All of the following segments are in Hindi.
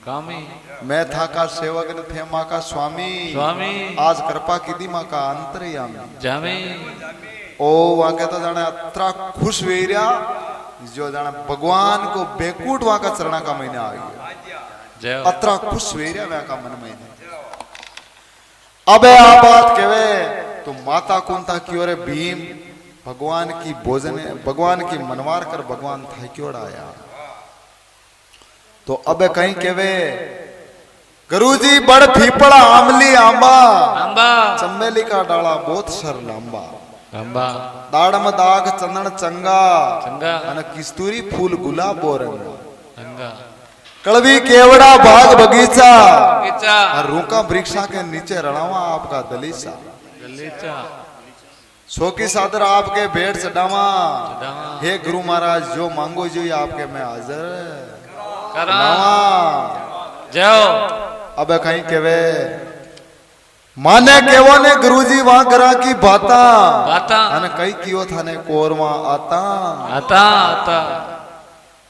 कामी मैं था का सेवक न थे माँ का स्वामी स्वामी आज कृपा की दी माँ का अंतर्यामी जामी ओ वहां के तो जाने अत्रा खुश वेरिया जो जाने भगवान को बेकूट वहां का चरणा का महीने आ गया अत्रा खुश वेरिया वहां का मन महीने अबे आ बात केवे तो माता कुंता की ओर भीम भगवान की भोजन भगवान की मनवार कर भगवान था क्यों आया तो अबे कहीं केवे गुरुजी बड़ फीपड़ा आमली आंबा आंबा चमेली का डाला बहुत सर लांबा आंबा दाड़म दाग चंदन चंगा चंगा अन किस्तूरी फूल गुलाब रंगा रंगा कड़वी केवड़ा बाग बगीचा बगीचा और रूका वृक्षा के नीचे रणावा आपका दलीसा गलीचा शोकी सादर आपके भेंट चढ़ावा चढ़ावा। हे गुरु महाराज जो मांगो जो आपके मैं हाजिर करा लावा। जाओ अब कहीं केवे माने केवो ने गुरुजी वहां करा की बाता बाता अन कई कियो थाने कोरमा आता आता आता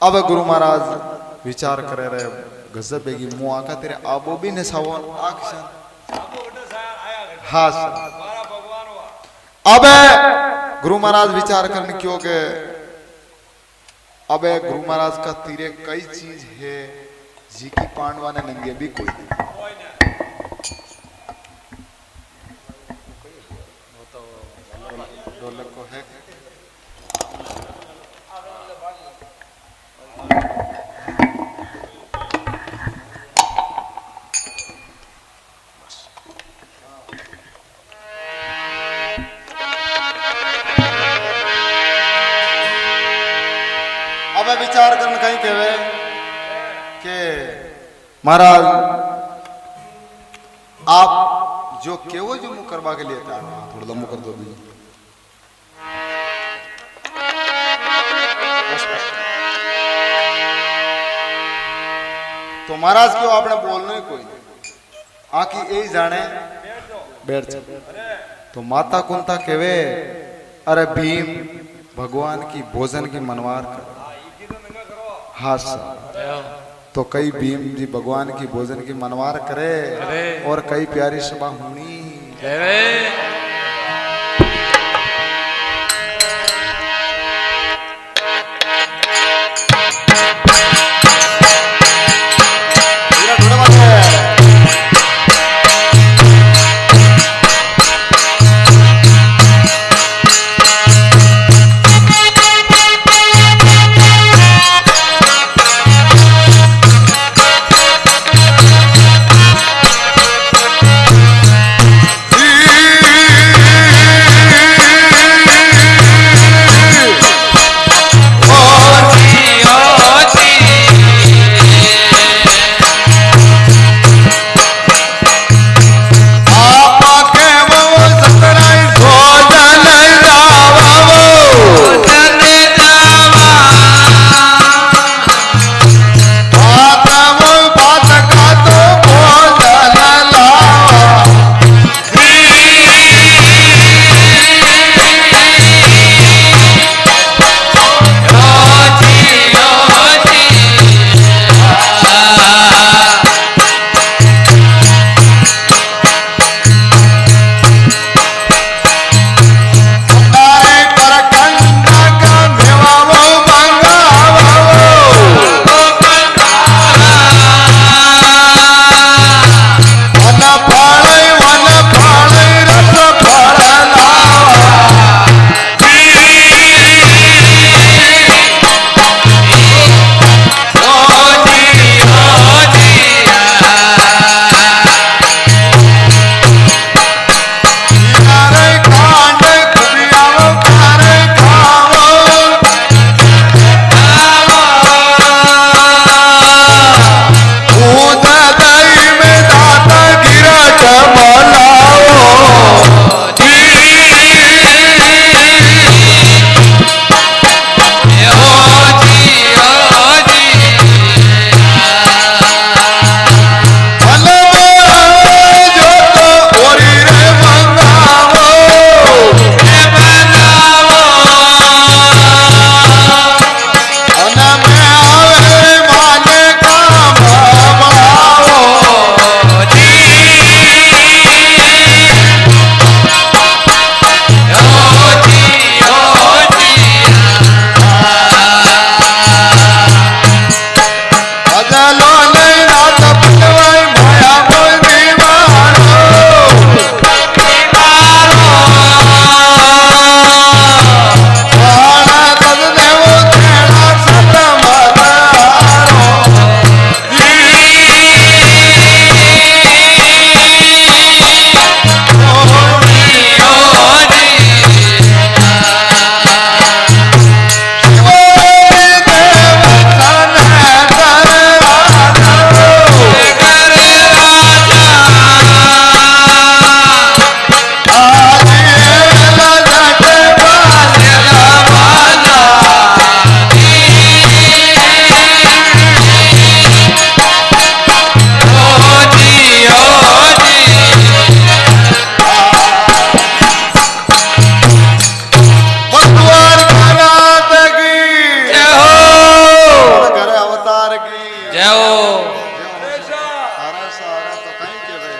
अब गुरु महाराज विचार करे रहे गजब बेगी मुंह आका तेरे आबो भी ने सावन आक्षण हाँ सर अब गुरु महाराज विचार करने क्यों के अब गुरु महाराज का तीरे कई चीज है जी की पांडवा ने नंगे भी कोई नहीं ढोलक को है अब विचार करने कहीं कहे कि महाराज आप जो केवो जो मुँह करवा के लिए तैयार हैं थोड़ा लंबू कर दो भी तो महाराज क्यों आपने बोलना ही कोई आखी यही जाने बैठ तो माता कुंता केवे अरे भीम भगवान की भोजन की मनवार कर हाँ सर तो कई भीम जी भगवान की भोजन की मनवार करे और कई प्यारी सभा हुनी सारा सारा तो कहीं के वे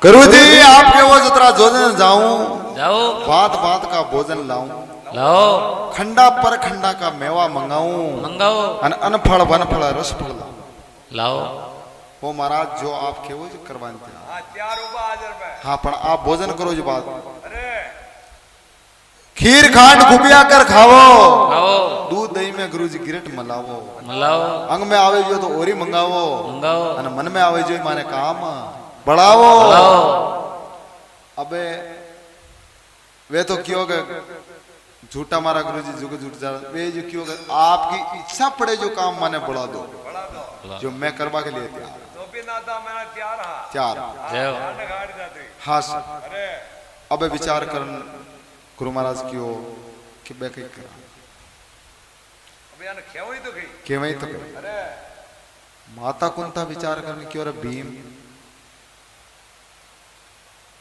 गुरु जी आपके वो जतरा जोजन जाऊं जाओ बात बात का भोजन लाऊं लाओ खंडा पर खंडा का मेवा मंगाऊं मंगाओ अनफल वनफल रस फल लाऊं लाओ वो महाराज जो आप केवो जो करवाने थे तैयार होगा हाजिर में हाँ पण आप भोजन करो जो बात अरे खीर खांड खुबिया कर खावो खाओ दूध दही में गुरु जी गिरट मलावो मलाओ अंग में आवे जो तो ओरी मंगावो मंगाओ અને मन में आवे जो माने काम बढ़ावो लाओ अबे वे तो क्यों के झूठा मारा गुरु जी जो झूठ जा वे जो क्यों के आपकी इच्छा पड़े जो काम माने बढ़ा दो बढ़ा दो जो मैं करवा के लिए तैयार तो भी ना था मैं तैयार हाँ तैयार जाओ घाट जाते हाँ अरे अबे विचार करन गुरु महाराज क्यों कि बे कई करा अबे यार खेवई तो गई के वही तो करे अरे माता कुंता विचार करने क्यों रे भीम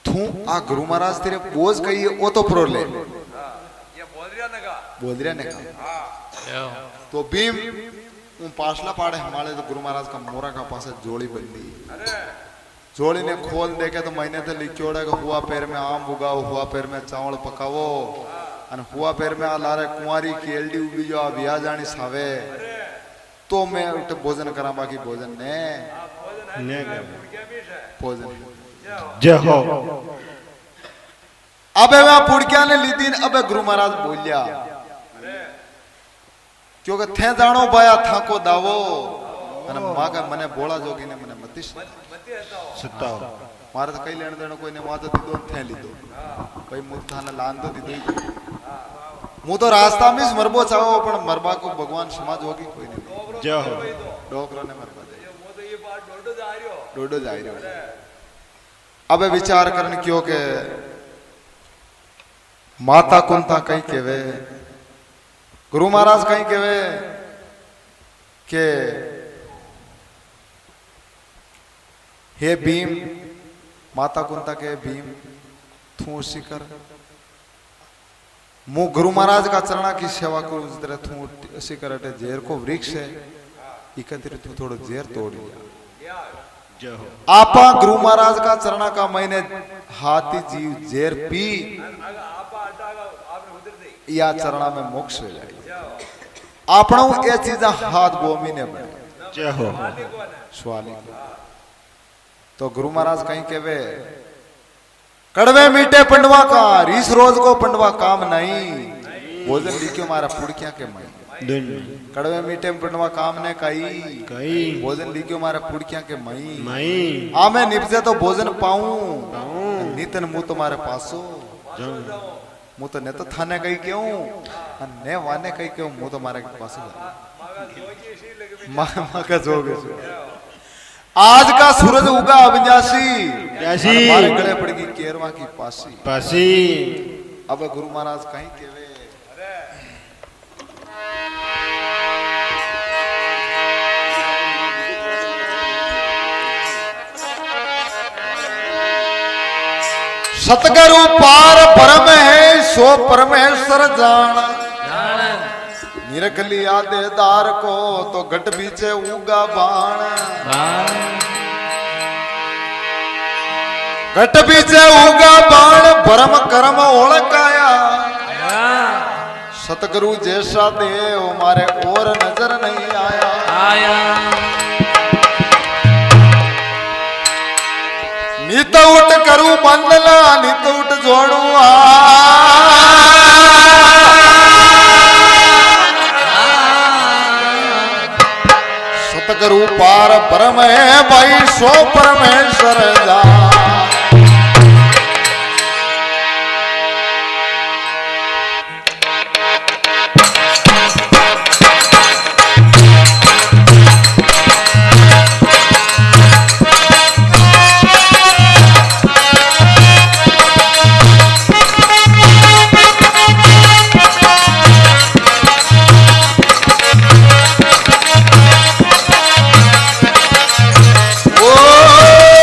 तू आ गुरु महाराज तेरे बोझ कही है वो तो प्रो ले हाँ ये बोल रहा बोल रहा ने कहा हाँ जाओ तो भीम उन पासला पाड़े हमारे तो गुरु महाराज का मोरा का पास जोड़ी बंदी अरे जोड़ी ने खोल देखे तो महीने थे लिखोड़े का हुआ पैर में आम उगाओ हुआ पैर में चावल पकावो और हुआ पैर में आ लारे कुंवारी की एलडी उगी जो बिया जानी सावे तो मैं उठे भोजन करा बाकी भोजन ने भोजन जय हो अबे वह पुड़किया ने ली दिन अबे गुरु महाराज बोलिया क्योंकि थे जानो बाया था को दावो અને માગા મને બોળા જોગીને મને મતીશ સત્તાવ મારે તો કઈ લેણ દેણો કોઈને વાતો દીધો ને થે લીધો કઈ મૂર્ખાને લાંદો દીધો હું તો રાસ્તા में મરબો ચાવો પણ મરબા को भगवान समाज होगी कोई नहीं जय हो डोकरो ने मरबा दे वो तो ये बात डोडो जा रही हो डोडो जाई रहो अबे विचार करने क्यों के माता कुंता कहीं केवे गुरु महाराज कहीं केवे के हे भीम माता कुंता के भीम तू शिकर मु गुरु महाराज का चरणा की सेवा करूं जिस तरह तू शिकर अटे जेर को वृक्ष है इकतिर तू थोड़ा जेर तोड़ लिया जय हो आपा गुरु महाराज का चरणा का महीने हाथी जीव जेर पी या चरणा में मोक्ष हो जाए आपणों ये चीजा हाथ भूमि ने बने जय हो स्वाली तो गुरु महाराज कहीं केवे कड़वे मीठे पंडवा का रीस रोज को पंडवा काम नहीं भोजन लिखियो मारा पुड़किया के मई दिन कड़वे मीठे पंडवा काम ने कई कई भोजन लिखियो मारा पुड़किया के मई मई आमे निपजे तो भोजन पाऊं नितन मुंह तुम्हारे पासो मुंह तो ने तो थाने कही क्यों ने वाने कही क्यों मुंह तो मारे पासो माँ का जोगे आज का सूरज उगा अविनाशी जैसी हमारे गले पड़ेगी केरवा की पासी पासी अब गुरु महाराज कहीं केवे सतगुरु पार परम है सो परमेश्वर जान निरखली आदेदार को तो घट बीचे उगा बाण घट बीचे उगा बाण भरम कर्म ओळखाया सतगुरु जैसा देव मारे और नजर नहीं आया आया नित उठ करू बंदला नित उठ जोड़ू सतगुरु पार परम है भाई सो परमेश्वर जा ओ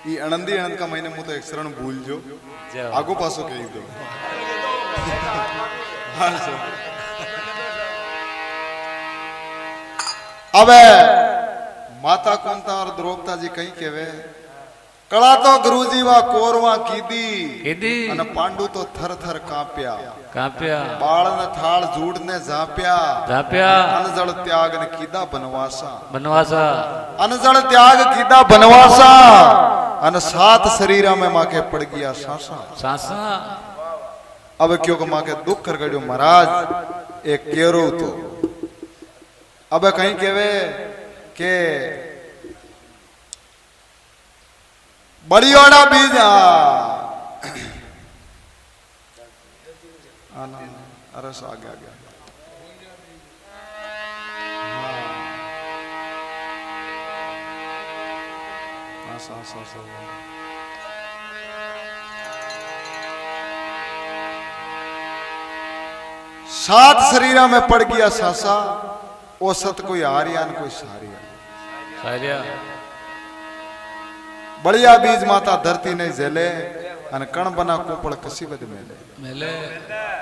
ई अनंदी अनंत का महीने मुझे एक शरण भूल जो जाओ आगो पासो कही दो हाँ सर अब माता कुंता और द्रौपदा जी कहीं केवे कला तो गुरुजी वा कोरवा कीदी कीदी અને પાંડુ તો થર થર કાપ્યા કાપ્યા બાળને થાળ જૂડને ઝાપ્યા ઝાપ્યા અનજળ ત્યાગને કીધા બનવાસા बनवासा અનજળ ત્યાગ કીધા બનવાસા અને સાત શરીરા में माके पड़ गया सासा सासा अब क्यों को माके दुख कर गयो महाराज एक केरो तो अब कहीं केवे के बड़ियोड़ा बीज अरे आ गया सात शरीरा में पड़ गया सासा ओ सत कोई हारिया न कोई सारिया सारिया बढ़िया बीज माता धरती नहीं झेले अन कण बना कोपड़ कसी बद मेले मेले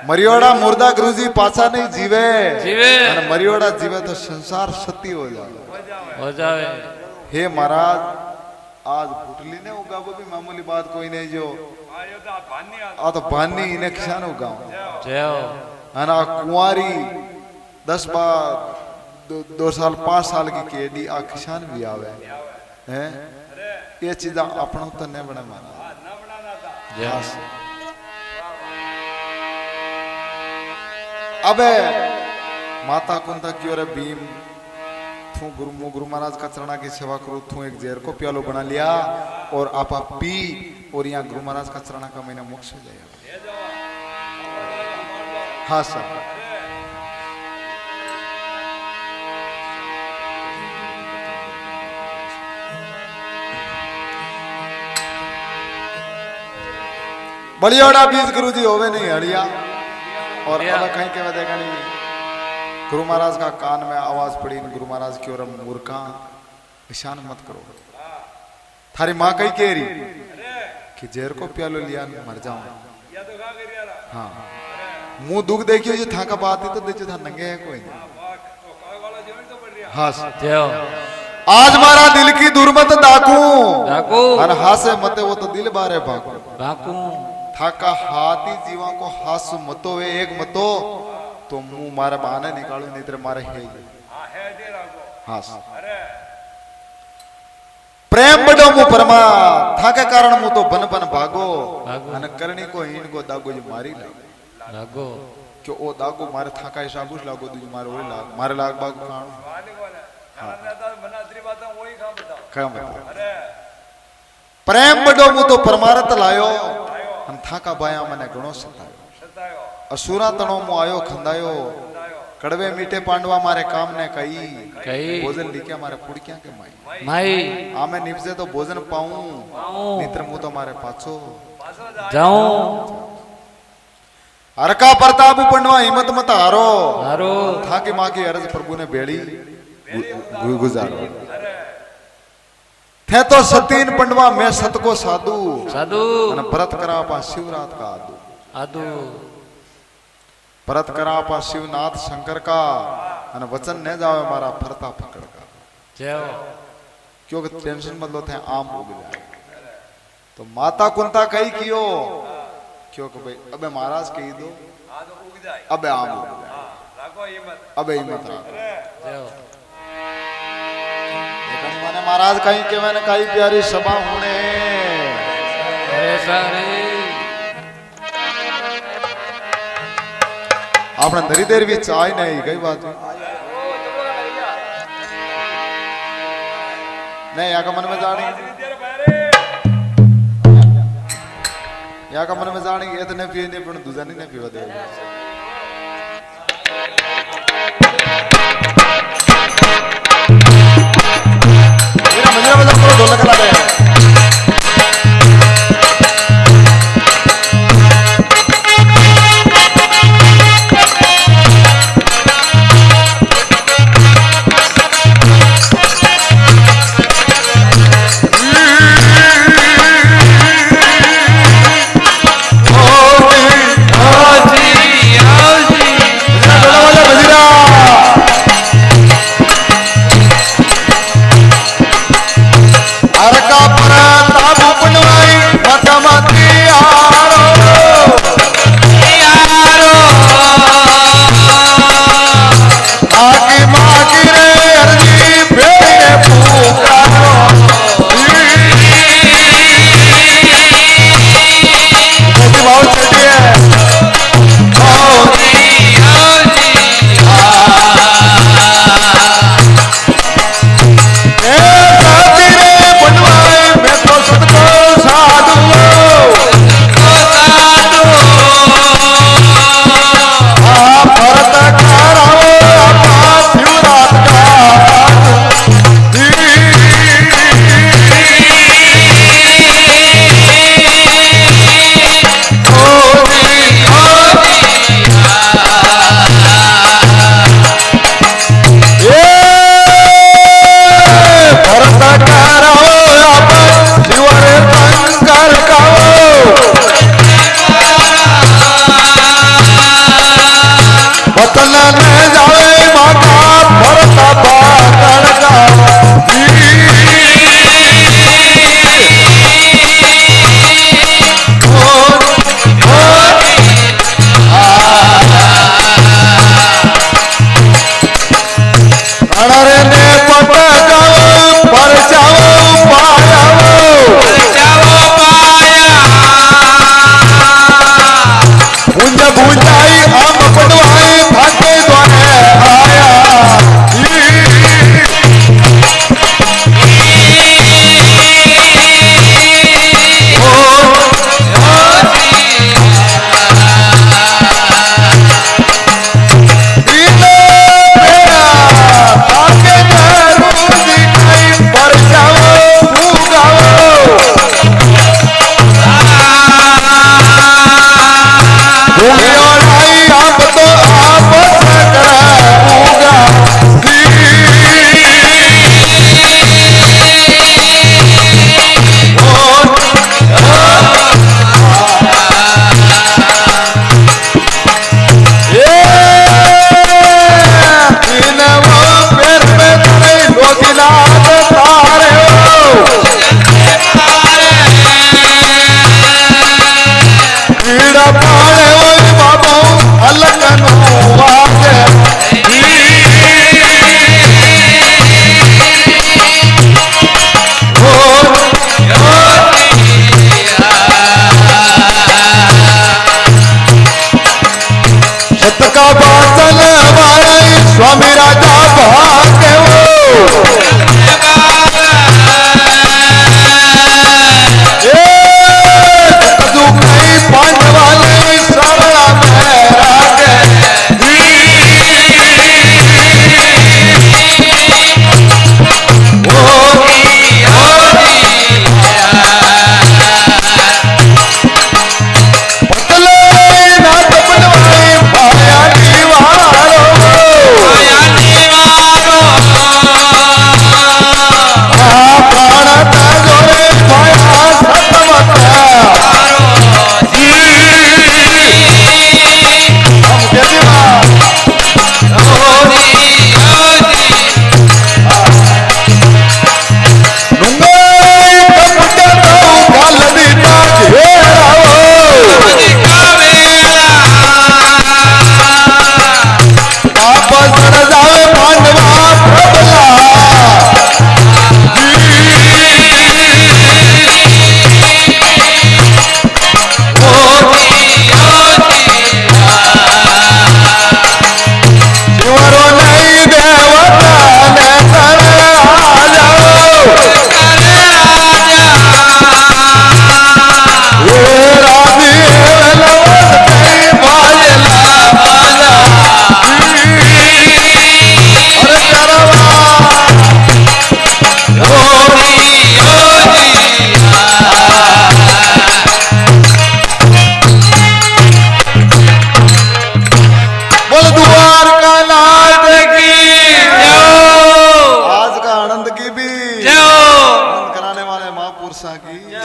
मरियोड़ा मुर्दा गुरुजी पाछा नहीं जीवे जीवे अन मरियोड़ा जीवे तो संसार सती हो जाए हो जावे हे महाराज आज फुटली ने उगा वो भी मामूली बात कोई नहीं जो आ तो भानी इन्हें किसान उगाओ जाओ अना कुंवारी 10 बार 2 साल 5 साल की केडी आ किसान भी आवे हैं ये चीजा अपनों तो नहीं बना माना जाओ अबे माता कुंता की और भीम थू गुरु महाराज का चरणा की सेवा करो थू एक जेर को प्यालो बना लिया और आपा पी और यहाँ गुरु महाराज का चरणा का महीना मोक्ष हो जाएगा हाँ सर बड़ियोड़ा बीज गुरुजी होवे नहीं हड़िया और अब कहीं के देखा नहीं गुरु महाराज का कान में आवाज पड़ी गुरु महाराज की ओर मूर्खा ईशान मत करो थारी माँ कही कह रही कि जेर को प्यालो लिया मर जाऊं हाँ मुंह दुख देखियो जो था का बात ही तो देखियो था नंगे है कोई हाँ जाओ आज मारा दिल की दुर्मत डाकू डाकू और हासे मते वो तो दिल बारे भागू डाकू थाका हाथी जीवा को हास मतो वे एक मतो तो मुंह मारे बहाने निकालो नहीं तेरे मारे है हाँ प्रेम बड़ो मुंह परमा थाके कारण मुंह तो बन बन भागो अन करनी को हीन को दागो जो मारी लाग लागो क्यों ओ दागो मारे थाका हिसाबुस लागो तुझे मारे ओरे लाग मारे लाग बाग खाणो क्या बता प्रेम बड़ो मुंह तो परमारत लायो अन थाका बाया मने घणो सतायो असुरा तणो मु आयो खंदायो कड़वे मीठे पांडवा मारे काम ने कई भोजन लिखे मारे पुड़किया के माई माई आमे निपसे तो भोजन पाऊं मित्र मु तो मारे पाछो जाऊं हरका प्रताप पंडवा हिम्मत मत हारो हारो था कि मां की अर्ज प्रभु ने बेड़ी गुजारो थे तो सतीन पंडवा मैं सत को साधु साधु व्रत करा पा शिवरात का आदू आदू व्रत करा पा शिवनाथ शंकर का अन वचन न जावे मारा फरता पकड़ का जाओ क्योंकि टेंशन मतलब थे आम उग जाए तो माता कुंता कही कियो क्योंकि भाई अबे महाराज कही दो अबे आम उग जाए अबे हिम्मत जाओ मैंने महाराज कहीं के मैंने कही प्यारी सभा होने अरे सारे आपने धरी देर भी चाय नहीं गई बात नहीं यहाँ का मन में जानी यहाँ का मन में जानी ये तो नहीं पिए नहीं पर दूसरा नहीं पीवा दे मंदिर में जाकर ढोलक लगा है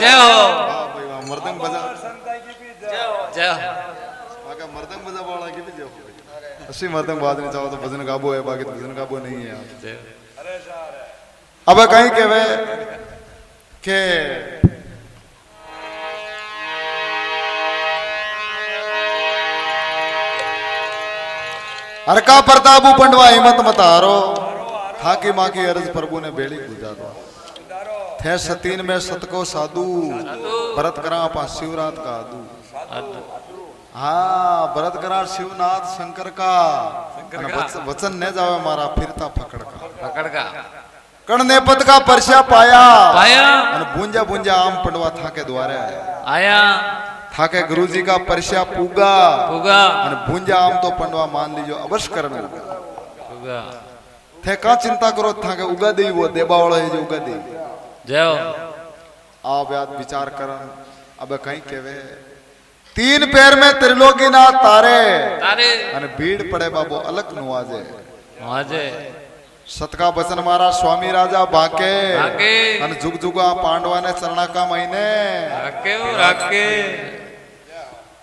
जय हो वाह भाई वाह मर्दंग बजा संताई की भी जय हो। जय हो बाकी मर्दंग बजा वाला की भी जो अस्सी मर्दंग बाजनी चाहो तो भजन गाबो है बाकी तो भजन गाबो नहीं है यार। जय हो। अरे सारे अब कहीं कहवे के हर का प्रतापू पंडवा हिम्मत मत हारो थाकी माँ की अर्ज प्रभु ने बेड़ी गुजारो थे सतीन में सत को साधु भरत करा पा शिवरात का आदू हाँ भरत करा शिवनाथ शंकर का वचन ने जावे मारा फिरता फकड़ का पकड़ का कण नेपत का परस्या पाया पाया बूंजा बूंजा आम पंडवा थाके द्वारे आया थाके गुरुजी का परस्या पूगा पुगा बूंजा आम तो पंडवा मान लीजो अवश्य करने पुगा थे का चिंता करो थाके उगा दी वो देबा वाला है जो उगा दी जय हो आप याद विचार करन अब कहीं केवे तीन पैर में त्रिलोकी ना तारे तारे अने भीड़ पड़े बाबू अलग नुआजे माजे सतका बचन मारा स्वामी राजा बाके बाके अने जुग जुगा पांडवा ने चरणा का महीने राके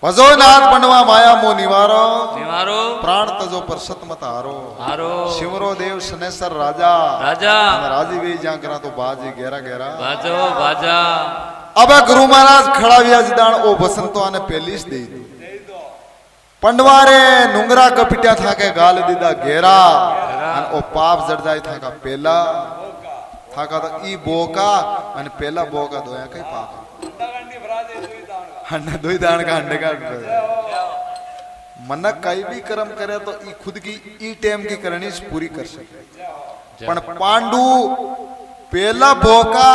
भजो नाथ पंडवा माया मो निवारो निवारो प्राण तजो पर सत मत हारो हारो शिवरो देव सनेसर राजा राजा अने राजी वे जा करा तो बाजी गहरा गहरा बाजो बाजा अब गुरु महाराज खड़ा हुआ जिदान ओ बसंतो आने पेलिस दे दी पंडवारे नुंगरा कपिट्या था के गाल दीदा घेरा अन ओ पाप जड़ जाए था का पेला था का तो ई बोका अन पेला बोका दोया कई पाप अंडागंडी भराजे दुई दान का हंडे दुई दान का हंडे का मन कई भी कर्म करे तो ई खुद की ई टेम की करनी पूरी कर सके पण पांडु पेला बोका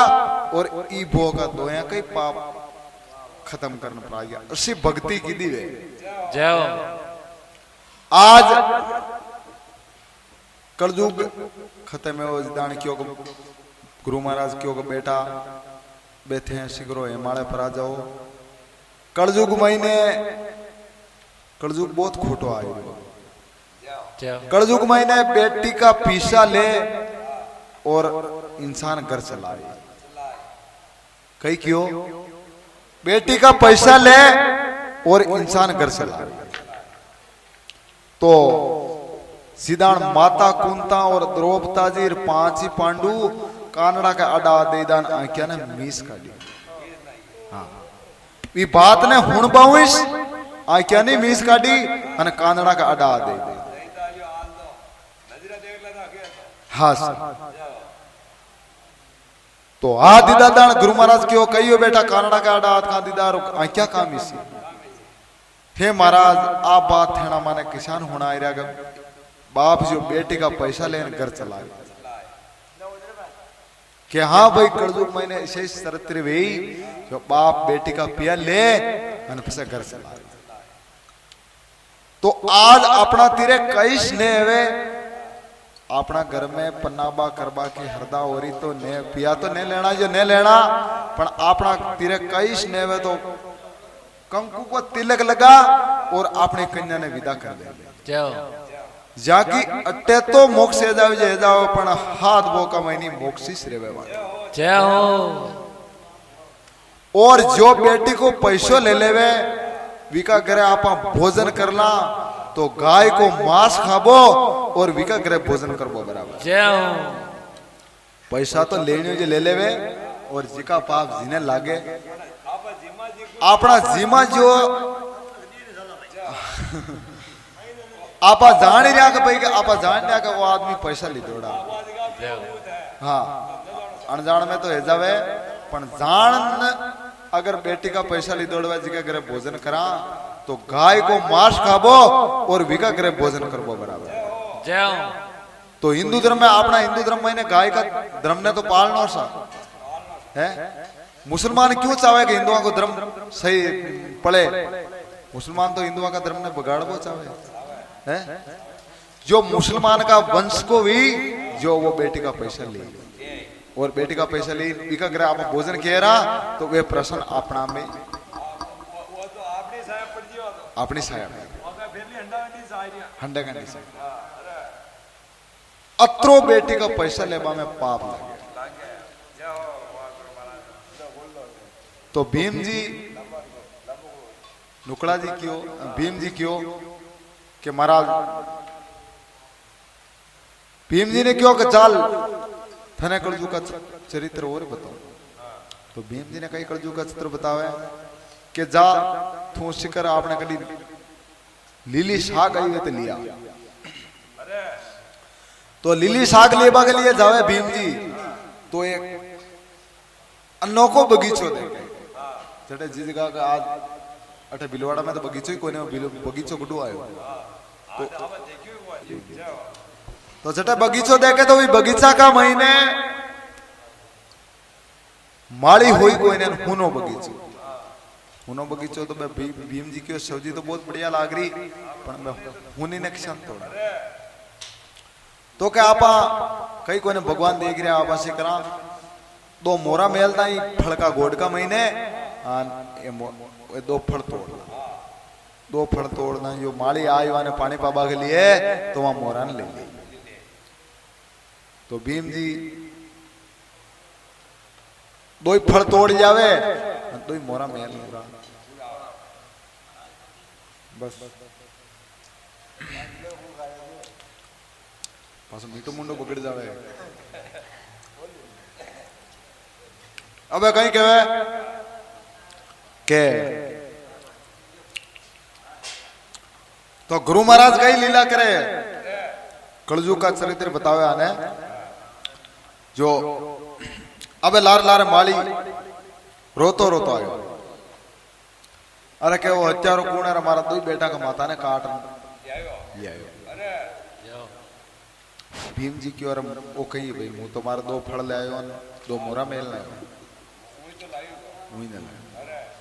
और ई बोका दोया कई पाप खत्म करना पड़ा उसी भक्ति की दी वे जय हो आज कलयुग खत्म है दान क्यों गुरु महाराज क्यों बेटा बैठे हैं शिगरो हिमालय पर आ जाओ कलयुग महीने कलयुग बहुत खोटो आयो जय हो कलयुग महीने बेटी का पीछा ले और इंसान घर चलाए कई क्यों बेटी का पैसा ले और इंसान घर चलाए तो सीधान माता कुंता और द्रौपदा जी पांच ही पांडु कानड़ा का अडा दे दान आंख्या ने मीस काटी हाँ ये बात ने हुण बाविश आंख्या ने मीस काटी अन कानड़ा का अडा दे दे हाँ सर तो आ दीदा दान गुरु महाराज क्यों कहियो बेटा कानड़ा का अडा का दीदार आंख्या काम इसी हे महाराज आप बात है ना माने किसान होना आ रहा बाप जो बेटे का पैसा लेने घर चला कि हाँ भाई कलयुग मैंने ऐसे सरत्र वे जो बाप बेटी का पिया ले और फिर घर चला तो आज अपना तीरे कई स्नेह वे अपना घर में पन्नाबा करबा की हरदा हो रही तो ने पिया तो नहीं लेना जो नहीं लेना पर अपना तीरे कई स्नेह वे तो कंकु को तिलक लगा और अपने कन्या ने विदा कर दिया जय हो जाकी अट्टे तो मोक्ष जावे जे जाओ पण हाथ बोका महीनी मोक्षिस रेवे वाला जय हो और जो बेटी को पैसो ले लेवे विका करे आपा भोजन करना तो गाय को मांस खाबो और विका करे भोजन करबो बराबर जय हो पैसा तो लेने जो ले लेवे और जिका पाप जिने लागे अपना जीमा जो आपा जान ही रहा भाई आपा जान रहा कि वो आदमी पैसा ली दौड़ा जय हो हाँ अनजान में तो है जावे पण जान अगर बेटी का पैसा ली दौड़वा जी के घरे भोजन करा तो गाय को मांस खाबो और विका घरे भोजन करबो बराबर जय हो तो हिंदू धर्म में अपना हिंदू धर्म में गाय का धर्म ने तो पालना सा है मुसलमान क्यों चाहे कि हिंदुओं को धर्म सही पड़े मुसलमान तो हिंदुओं का धर्म ने बिगाड़बो चाहे है जो मुसलमान का वंश को भी जो वो बेटी का पैसा ले और बेटी का पैसा ले इका ग्रह आप भोजन किया रहा तो वे प्रश्न अपना में वो तो आपने साहब पड़ जियो तो अपनी साया में ओका फैमिली अंडागंडी साइरिया हंडा घंटे से अत्रो बेटी का पैसा लेबा में पाप लगे तो भीम जी नुकड़ा जी क्यों भीम जी क्यों कि महाराज भीम जी ने क्यों कि चाल थने कलजू का चरित्र और बताओ। तो भीम जी ने कई कलजू का चित्र बतावे कि जा तू शिकर आपने कभी लीली शाक आई हुई तो लिया। तो लीली शाक लेबा के लिए जावे भीम जी तो एक अनोखो बगीचो देखे जटे जी जगह का आज अठे बिलवाड़ा में तो बगीचो ही कोई नहीं बगीचो गुडू आयो तो जटे बगीचो देखे तो भी बगीचा का महीने माड़ी हुई कोई ने हुनो बगीचो तो मैं भीम जी की शिवजी तो बहुत बढ़िया लाग रही पर मैं हुनी ने क्षण तोड़ा तो क्या आपा कई कोई ने भगवान देख रहे आपा से करा दो मोरा मेल ताई फल का गोड का महीने दो फल तोड़ना जो माली आई वाने पानी पाबा के लिए तो वहां मोरा ने ले ली। तो भीम जी दो ही फल तोड़ जावे दो ही मोरा मेल मोरा बस पास मीठो मुंडो बगड़ जावे। अब कहीं कहे के तो गुरु महाराज कई लीला करे कलजू का चरित्र बतावे आने जो अबे लार लार माली रोतो रोतो आयो अरे के वो हत्यारो कौन है हमारा दो बेटा का माता ने काट लिया भीम जी की और वो कही भाई मुंह तुम्हारा दो फल ले आयो दो मोरा मेल लायो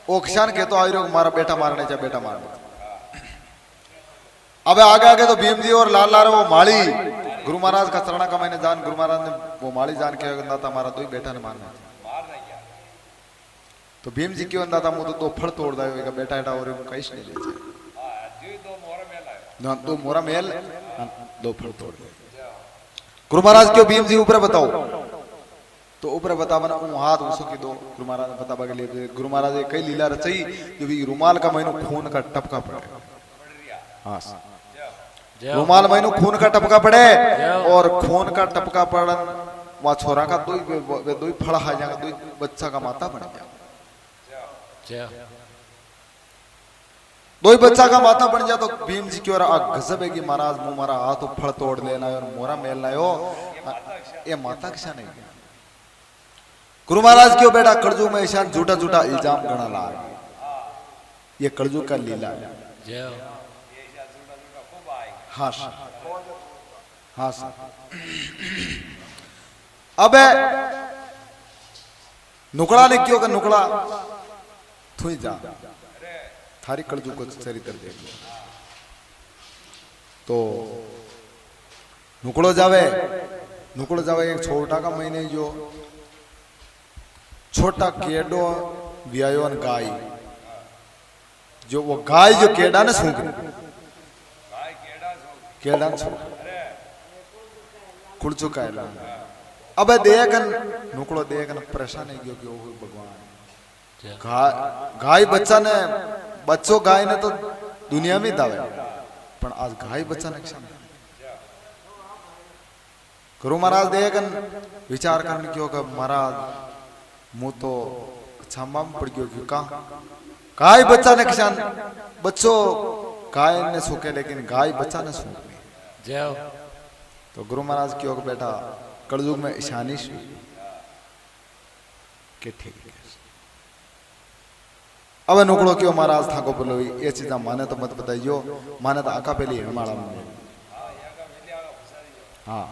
वो किसान के तो आयो हमारा बेटा मारने चाहे बेटा मारने। अबे आगे आगे तो भीम जी और लाल लाल वो माली गुरु महाराज का चरणा का मैंने जान गुरु महाराज ने वो माली जान के अंदा था हमारा दो ही बेटा ने मारना तो भीम जी क्यों अंदा था मुझे दो फल तोड़ दाएगा बेटा एटा और कैसे नहीं ले दो मोरा मेल दो फल तोड़ दे गुरु महाराज क्यों भीम जी ऊपर बताओ तो ऊपर बता बना हाथ उसो की दो गुरु महाराज बता के लिए गुरु महाराज कई लीला रचाई जो भी रुमाल का महीनों खून का टपका पड़े हाँ रुमाल महीनों खून का टपका पड़े और खून का टपका पड़न वहां छोरा का दो ही फड़ा खा जाएगा दो बच्चा का माता बन जाएगा दो ही बच्चा का माता बन जाए तो भीम जी की ओर गजब है कि महाराज मुंह मारा हाथ फड़ तोड़ लेना और मोरा मेलना हो ये माता किसा नहीं गुरु महाराज क्यों बेटा कड़जू में ईशान झूठा झूठा इल्जाम गणा ला ये कड़जू का लीला है। हाँ हाँ अब नुकड़ा ने क्यों का नुकड़ा थुई जा थारी कड़जू को चरित्र देख तो नुकड़ो जावे एक छोटा का महीने जो छोटा केडो व्यायोन गाय जो वो गाय जो केडा ने सूख केडा ने सूख खुल चुका है अब देखन नुकड़ो देखन परेशान है क्योंकि वो भगवान गाय बच्चा ने बच्चों गाय ने तो दुनिया में दावे पर आज गाय बच्चा ने क्षण गुरु महाराज देखन विचार करने क्यों का महाराज मुंह तो छामा में पड़ गयो का गाय बच्चा ने किसान बच्चों गाय ने सूखे लेकिन गाय बच्चा ने सूखे तो गुरु महाराज क्यों का बेटा कलयुग में ईशानी के ठीक है अब नुकड़ो क्यों महाराज था को बोलो ये चीजा माने तो मत बताइयो माने तो आका पहली हमारा हाँ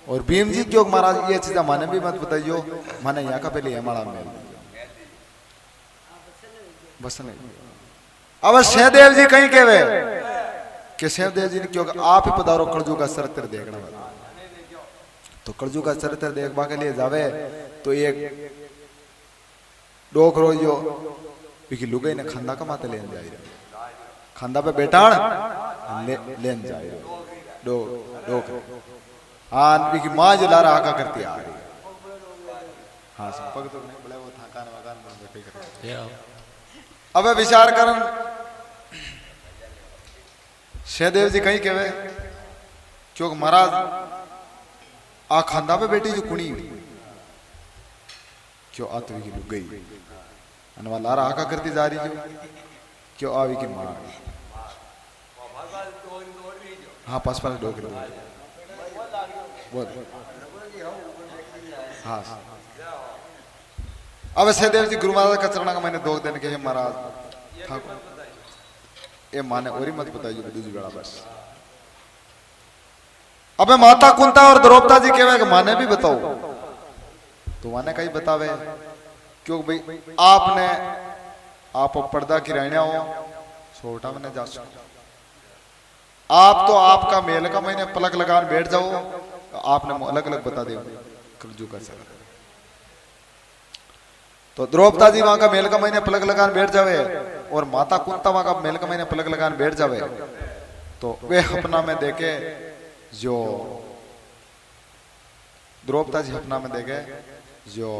और भीम जी क्यों महाराज ये चीजा माने भी मत बताइयो माने यहाँ का पहले हमारा मेल बस नहीं। अब सहदेव जी कहीं कहवे कि सहदेव जी ने क्यों आप ही पधारो कड़जू का चरित्र देखना तो कड़जू का चरित्र देखवा के लिए जावे तो एक डोक रो जो लुगाई ने खांदा का माते लेन जाए खांदा पे बैठाण लेन जाए डो डोक हाँ माँ जो लारा आका करती आ रही हाँ पग तो नहीं बड़े वो थकान वकान बंद बैठे करे जय हो अबे विचार करन सहदेव जी कहीं कहवे क्योंकि महाराज आ खांदा पे बेटी जो कुणी क्यों आतवी की लुक गई अनवा लारा आका करती जा रही जो क्यों आवी की मां हाँ पास पास डोक बोल हाँ अब सहदेव जी गुरु महाराज का चरणा का मैंने दोग देने के महाराज ठाकुर ये माने और ही मत बताइए दूसरी बड़ा बस अबे माता कुंता और द्रौपदा जी कहवे माने भी बताओ तो माने कहीं बतावे क्यों भाई आपने आप पर्दा की रहने हो छोटा मैंने जा सको आप तो आपका मेल का मैंने पलक लगान बैठ जाओ आपने अलग अलग बता दे कलजू का सर तो द्रौपदा जी वहां का मेल का महीने पलक लगान बैठ जावे और माता कुंता वहां का मेल का महीने पलक लगान बैठ जावे तो वे अपना में देखे जो द्रौपदा जी अपना में देखे जो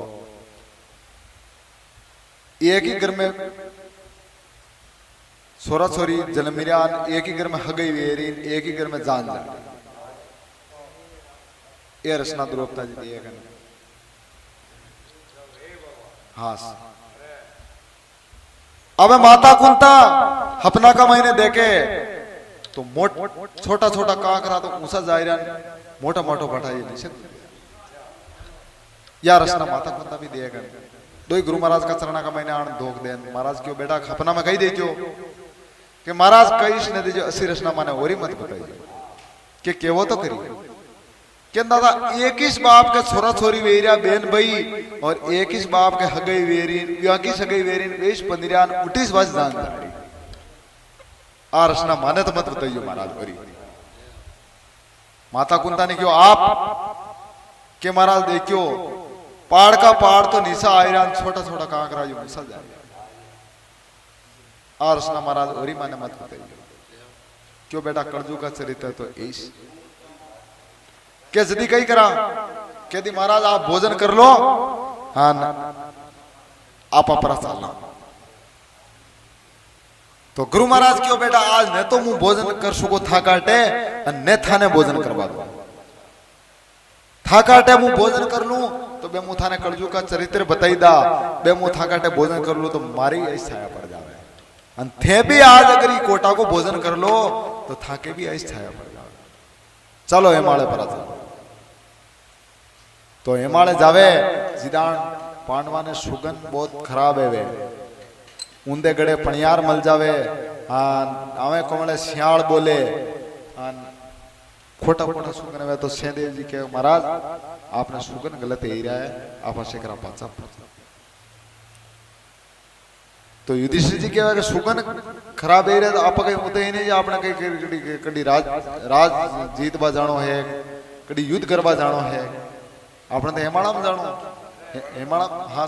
एक ही घर में सोरा सोरी जन्मिरान एक ही घर में हगई वेरी एक ही घर में जान ये रचना द्रौपदा जी दिए गए हाँ अब माता कुंता हपना का महीने देखे तो छोटा छोटा काकरा तो ऊंचा जायरा मोटा मोटा बटा ये निश्चित या रचना माता कुंता भी दिए गए दो ही गुरु महाराज का चरणा का महीने आन धोख दे महाराज क्यों बेटा हपना में कही दे क्यों कि महाराज कईश ने दीजिए अस्सी रचना माने और ही मत बताइए कि केवो तो करिए कि दादा एक ही बाप के छोरा छोरी वेरिया बेन भाई और एक ही बाप के हगई वेरीन या की सगई वेरीन वेश पंदिरान उठीस बस जान जारी आ रचना माने तो मत बताइए महाराज भरी माता कुंता ने क्यों आप के महाराज देखियो पहाड़ का पहाड़ तो निशा आयरान छोटा छोटा कांकरा जो मुसल जाए आ रचना महाराज और ही माने मत बताइए क्यों बेटा कर्जू का चरित्र तो ईश के जदी कही करा कहती महाराज आप भोजन कर लो हाँ ना आप अपरा चालना तो गुरु महाराज क्यों बेटा आज ने तो मुंह भोजन कर सको था काटे ने थाने भोजन करवा दो था काटे मुंह भोजन कर लूं तो बे मुंह थाने कलजू का चरित्र बताई दा बे मुंह था काटे भोजन कर लूं तो मारी ऐसी छाया पड़ जावे अन थे भी आज अगर ये कोटा को भोजन कर लो तो थाके भी ऐसी छाया पड़ जावे चलो हिमालय पर चलो तो हिमालय जावे जिदान पांडवा ने सुगंध बहुत खराब है वे ऊंदे गड़े पणियार मल जावे आवे कोमले सियाल बोले खोटा खोटा सुगन है तो सहदेव जी के महाराज आपने सुगन गलत ही रहा है आप शेखरा पाचा तो युधिष्ठिर जी के सुगन खराब है तो आप कहीं मुद्दे ही नहीं आपने कहीं कड़ी राज जीतवा जानो है कड़ी युद्ध करवा जानो है आपने तो हेमाड़ा में जानो हेमाड़ा हाँ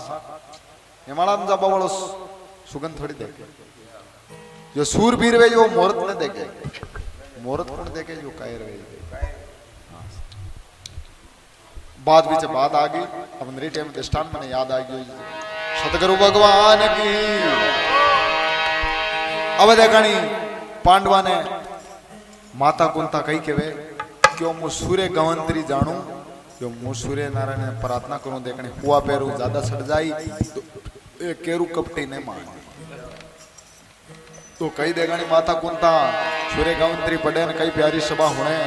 हेमाड़ा में जाबा वालों सुगंध थोड़ी देखे जो सूरवीर वे जो मुहूर्त ने देखे मुहूर्त कौन देखे जो कायर वे बाद बीच बात आ गई अब मेरे टाइम दृष्टान मैंने याद आ गई सतगुरु भगवान की अब देखानी पांडवा ने माता कुंता कही के वे क्यों मु सूर्य गवंतरी जानू क्यों मु सूर्य नारायण ने प्रार्थना करूं देखने हुआ पैरू ज्यादा सड़ जाई तो केरू कपटी ने मान तो कई देगानी माता कुंता सूर्य गवंतरी पड़े न कई प्यारी सभा होने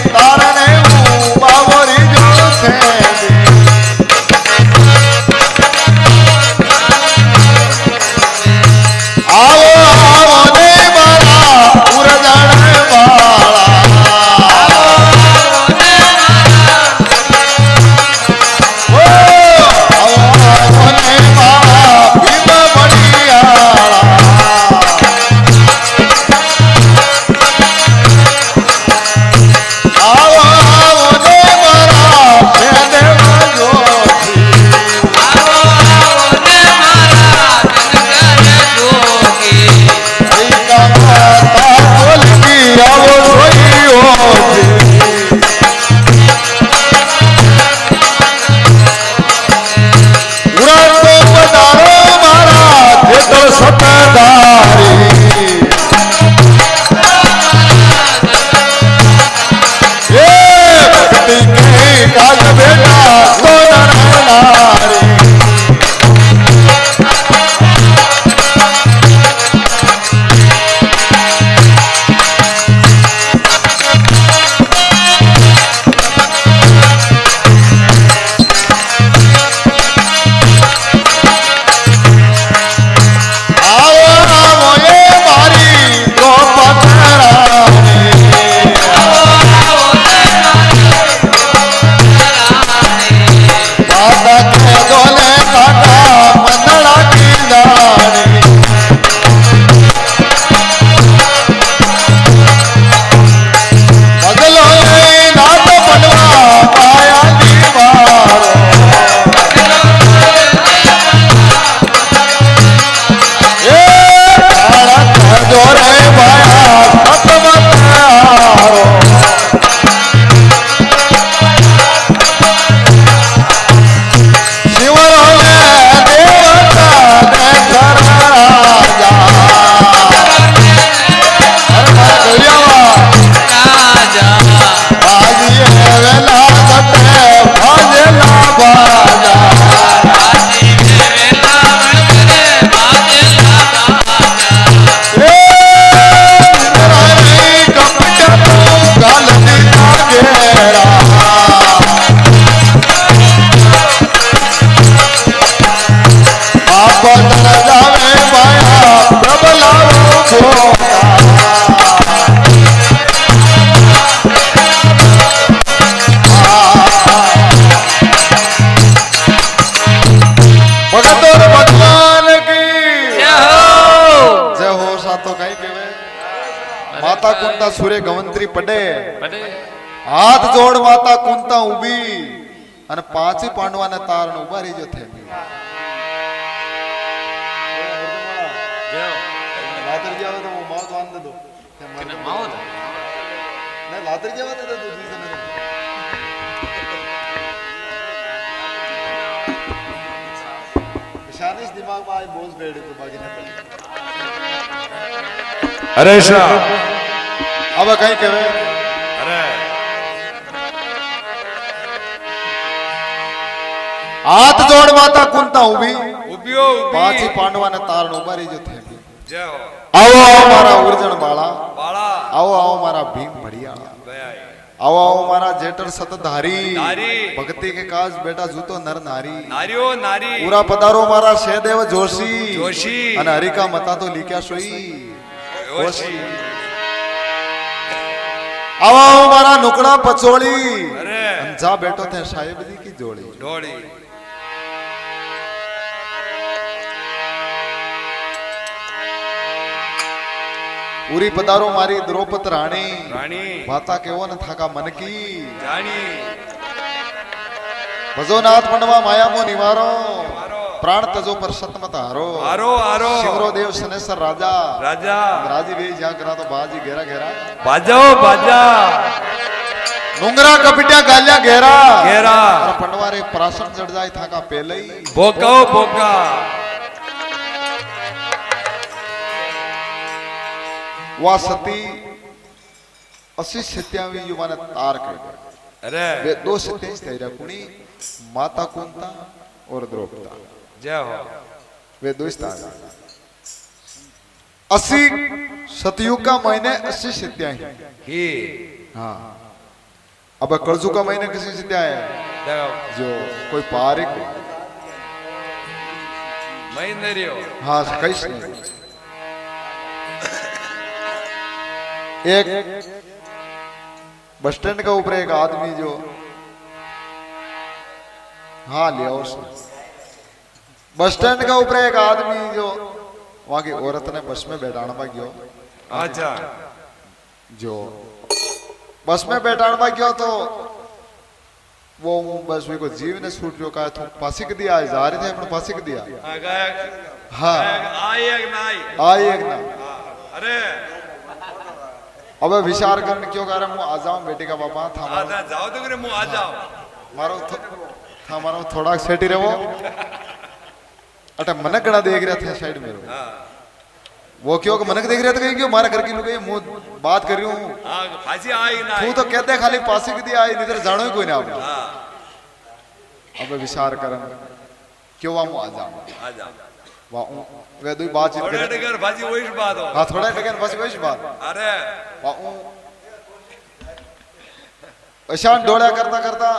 तारने बाबरी जो थे માતા કુંતા સૂર્ય ગવંત્રી પડે પડે હાથ જોડ માતા કુંતા ઊભી અને પાંચી પાંડવાને તારણ ઉભા રહી જો થેમી જય હો લાતર ગયા તો માવત વાંધ દો કને માવત ના લાતર ગયા તો દૂસરી સમય નિશાનિશ દિમાગમાં આ બોઝ બેડે તો બાકી ન પડે અરે શાહ હવે કઈ કહેવે અરે હાથ જોડ માતા કુંતા ઊભી ઉભ્યો પાંચી પાંડવાને તારણ ઉભા રહી જો થેમી જય હો આવો આવો મારા ઉર્જણ બાળા બાળા આવો આવો મારા ભીમ ભડિયાળા દયા આવો આવો મારા જેટર સતધારી धारी ભક્તિ કે કાજ બેટા જૂતો નર નારી नारियो नारी પૂરા પધારો મારા શેદેવ જોશી जोशी અને હરિકા મતા તો લીક્યા સોઈ होशी આવો આવો મારા નુકડા પચોળી अरे અને જા બેઠો તે સાહેબજી કી જોડી ढोड़ी પૂરી પધારો મારી દ્રૌપદ રાણી रानी વાતા કેવો ન થાકા મનકી जानी ભજોનાથ પંડવા માયામો નિવારો પ્રાણ તજો પર સતમત હારો आरो आरो શિવરો દેવ સનેસર રાજા राजा રાજી વે જ્યાં કરા તો બાજી ઘેરા ઘેરા बाजो बाजा નુંગરા કપિટ્યા ગાલ્યા ઘેરા घेरा और पंडवारे प्राशन चढ़ जाए था का पहले ही बोका बोका वा सती 80 सत्यावी युवा ने तार कर अरे वे दो सत्य तेरा कुणी माता कुंता और द्रौपदा जय हो वे दो तार 80 सतयुग का महीने 80 सत्या ही हाँ अब कलजु का महीने किसी सत्या है देखो जो कोई पारिक महेंद्रियो हाँ कैसे नहीं एक बस स्टैंड के ऊपर एक आदमी जो हाँ लिया और बस स्टैंड के ऊपर एक आदमी जो वहां की औरत ने बस में बैठाना गयो अच्छा जो बस में बैठाना गयो तो वो बस वे को जीव ने छूट जो कहा तो पासिक दिया जा रहे थे अपने पासिक दिया हाँ आई एक नाई आई एक ना अरे अब विचार करने क्यों कर रहा आ जाऊं बेटे का बापा था आजा जाओ तो करे मुंह आ जाओ मारो था मारो थोड़ा सेटी रहो अटे मनक गड़ा देख रहा था साइड में हाँ वो क्यों मनक देख रहा था क्यों मारा करके लोग मुंह बात कर रही हूँ हाँ फांसी आई ना तू तो कहते खाली पासी की दिया इधर जानो ही कोई ना आप हाँ अब विचार करन क्यों वहां आ जाऊं आ जाओ वहां वे दो बातचीत थोड़े करे टकर फांसी वही बात हो हाँ थोड़ा टकन बस वही बात अरे वहां ईशान डोड़ा करता करता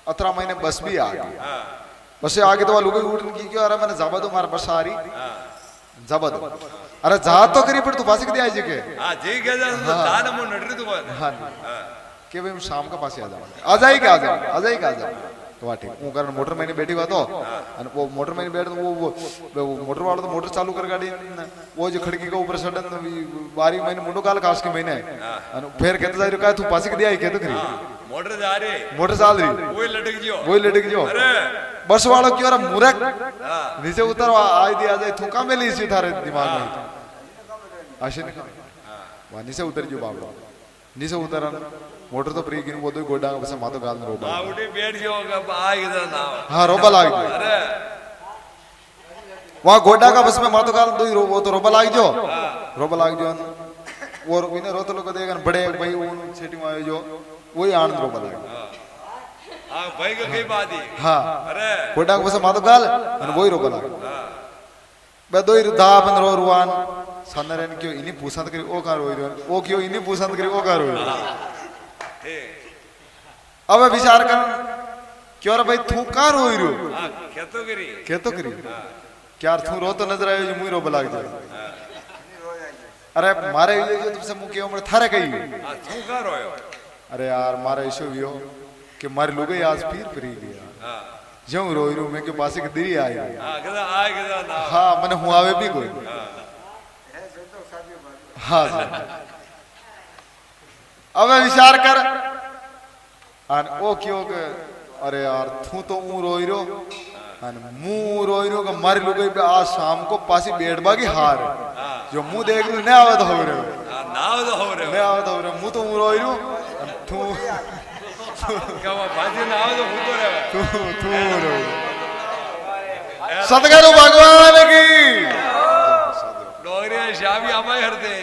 18 महीने बस भी आ गई हाँ बस आगे तो लोग उठन की क्यों अरे मैंने जाबा दो मार बस आ रही हाँ जाबा दो अरे जा तो करी पर तू पास के दिया जी के हाँ जी कह जा तो दान मुंह नटरी तू बात हाँ के भाई शाम का पास आ जाएगी आ जाए तो वाह ठीक वो कारण मोटर मैंने बैठी हुआ तो वो मोटर मैंने बैठ वो मोटर वाला तो मोटर चालू कर गाड़ी वो जो खिड़की के ऊपर सडन बारी मैंने मुंडो काल खास के मैंने फिर कहते जा रहा तू पास के दिया कहते करी मोटर जा रही मोटर चाल रही वही लटक जो अरे बस वालों की और मूर्ख हाँ नीचे उतर आज दिया जाए थूका में ली इसी थारे दिमाग में आशे ने वहां नीचे उतर जो बाबू नीचे उतर मोटर तो प्री गिन वो दो गोडा बस मातो गाल में रोबा उठी बैठ गयो आ इधर ना हाँ रोबा लाग गयो अरे वहां गोडा का बस में मातो गाल दो वो तो रोबा लाग जो वो इन्हें रोतो लोग देगा बड़े भाई उन सेटिंग में जो वही आनंद रोबा लाग हाँ भाई का कई बात ही हाँ अरे गोडा का बस मातो गाल वही रोबा लाग बे दो दा बन रो रुआन सानरेन क्यों इन्हीं पूछंत करी ओ का रोई ओ क्यों इन्हीं पूछंत करी ओ का रोई अब विचार कर क्यों रे भाई तू का रोई रो हाँ खेतो करी क्या तू रो तो नजर आयो जो मुई रो बलाग जाए अरे मारे ये जो तुमसे मुंह क्यों मरे थारे कही हाँ तू का रोयो अरे यार मारा इशू वियो कि मारे लोगे आज पीर परी लिया हाँ जो रोई रो मैं के पास एक दिरी आई हाँ किधर आए किधर ना हाँ मने हुआवे भी कोई हाँ હવે વિચાર કર અને ઓ કયો કે અરે યાર તું તો હું રોઈ રહ્યો અને હું રોઈ રહ્યો કે મારી લોકો આ શામ को પાછી બેડબાગી હાર જો હું દેખ લઉં ને આવે તો હવે રહ્યો નાવ તો હો રે ને આવે તો હવે હું તો હું રોઈ રહ્યો અને તું કવા ભાજી ના આવે તો હું તો રહેવા તું રોઈ સદગુરુ ભગવાન કી ડોગરી શાબી આમાં હરતે